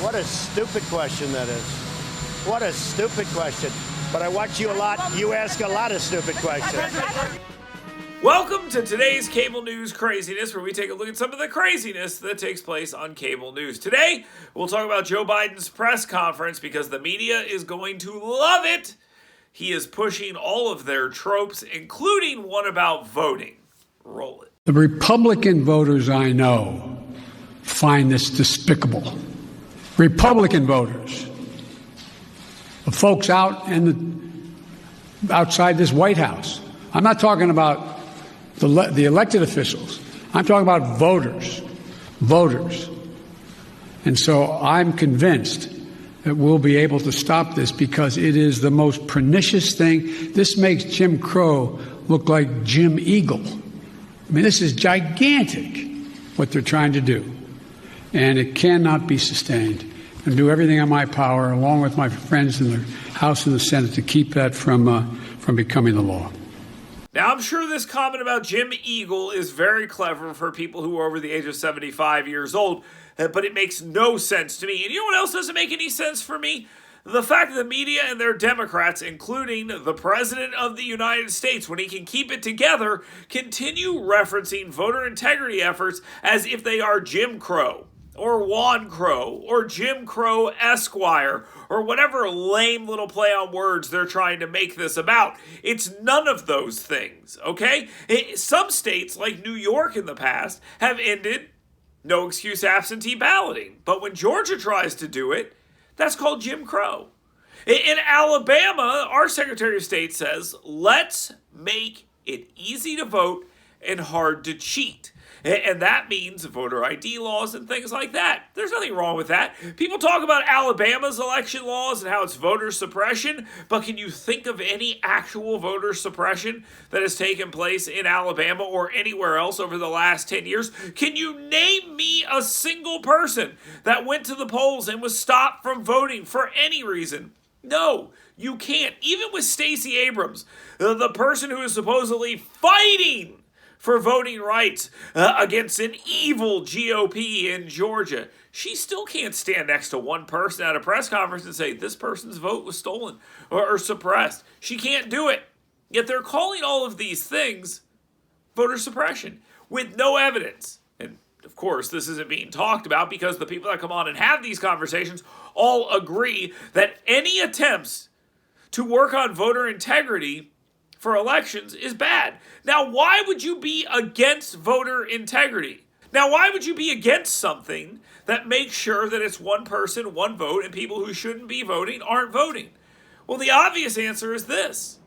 What a stupid question that is. What a stupid question. But I watch you a lot. You ask a lot of stupid questions. Welcome to today's cable news craziness, where we take a look at some of the craziness that takes place on cable news. Today, we'll talk about Joe Biden's press conference because the media is going to love it. He is pushing all of their tropes, including one about voting. Roll it. The Republican voters I know find this despicable. Republican voters, the folks outside this White House. I'm not talking about the elected officials. I'm talking about voters. And so I'm convinced that we'll be able to stop this because it is the most pernicious thing. This makes Jim Crow look like Jim Eagle. I mean, this is gigantic, what they're trying to do. And it cannot be sustained. And do everything in my power, along with my friends in the House and the Senate, to keep that from becoming the law. Now, I'm sure this comment about Jim Eagle is very clever for people who are over the age of 75 years old, but it makes no sense to me. And you know what else doesn't make any sense for me? The fact that the media and their Democrats, including the President of the United States, when he can keep it together, continue referencing voter integrity efforts as if they are Jim Crow, or Juan Crow, or Jim Crow Esquire, or whatever lame little play on words they're trying to make this about. It's none of those things, okay? Some states, like New York in the past, have ended no excuse absentee balloting. But when Georgia tries to do it, that's called Jim Crow. In Alabama, our Secretary of State says, let's make it easy to vote and hard to cheat. And that means voter ID laws and things like that. There's nothing wrong with that. People talk about Alabama's election laws and how it's voter suppression, but can you think of any actual voter suppression that has taken place in Alabama or anywhere else over the last 10 years? Can you name me a single person that went to the polls and was stopped from voting for any reason? No, you can't. Even with Stacey Abrams, the person who is supposedly fighting for voting rights against an evil GOP in Georgia, she still can't stand next to one person at a press conference and say, this person's vote was stolen or suppressed. She can't do it. Yet they're calling all of these things voter suppression with no evidence. And of course, this isn't being talked about because the people that come on and have these conversations all agree that any attempts to work on voter integrity for elections is bad. Now, why would you be against voter integrity? Now, why would you be against something that makes sure that it's one person, one vote, and people who shouldn't be voting aren't voting? Well, the obvious answer is this.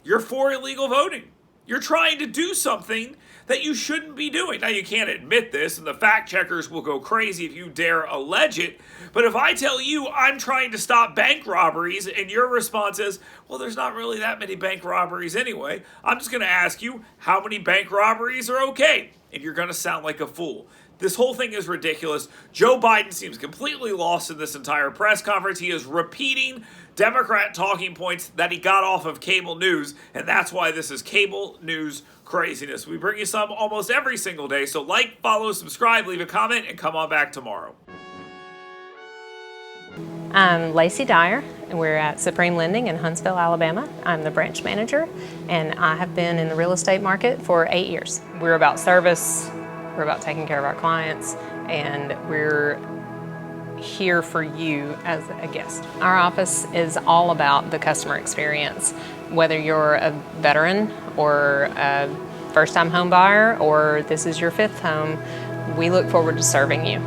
You're for illegal voting. You're trying to do something that you shouldn't be doing. Now, you can't admit this, and the fact checkers will go crazy if you dare allege it. But if I tell you I'm trying to stop bank robberies, and your response is, well, there's not really that many bank robberies anyway, I'm just going to ask you how many bank robberies are okay. And you're going to sound like a fool. This whole thing is ridiculous. Joe Biden seems completely lost in this entire press conference. He is repeating Democrat talking points that he got off of cable news, and that's why this is cable news craziness. We bring you some almost every single day, so like, follow, subscribe, leave a comment, and come on back tomorrow. I'm Lacey Dyer, and we're at Supreme Lending in Huntsville, Alabama. I'm the branch manager, and I have been in the real estate market for 8 years. We're about service, we're about taking care of our clients, and we're here for you as a guest. Our office is all about the customer experience. Whether you're a veteran or a first-time home buyer or this is your fifth home, we look forward to serving you.